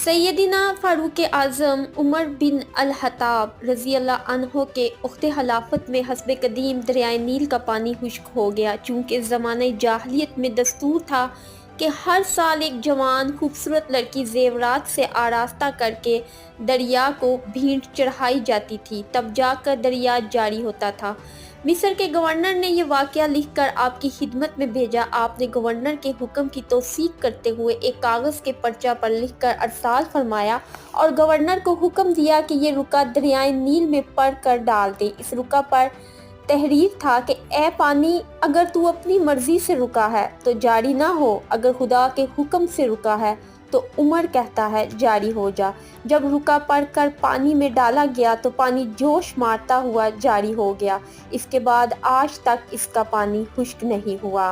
सैयदना फ़ारूक आज़म उमर बिन अल-ख़त्ताब रज़ी अल्लाह अन्हो के वक़्त खिलाफत में हस्ब कदीम दरियाए नील का पानी खुश्क हो गया। चूँकि ज़माने जाहिलियत में दस्तूर था कि हर साल एक जवान खूबसूरत लड़की ज़ेवरात से आरास्ता करके दरिया को भेंट चढ़ाई जाती थी, तब जाकर दरिया जारी होता था। मिस्र के गवर्नर ने यह वाक़या लिख कर आपकी खिदमत में भेजा। आपने गवर्नर के हुक्म की तौसीक करते हुए एक कागज़ के पर्चा पर लिख कर अरसाल फरमाया और गवर्नर को हुक्म दिया कि ये रुका दरियाए नील में पढ़ कर डाल दे। इस रुका पर तहरीर था कि ए पानी, अगर तू अपनी मर्जी से रुका है तो जारी ना हो, अगर खुदा के हुक्म से रुका है तो उमर कहता है जारी हो जा। जब रुका पढ़कर पानी में डाला गया तो पानी जोश मारता हुआ जारी हो गया। इसके बाद आज तक इसका पानी खुश्क नहीं हुआ।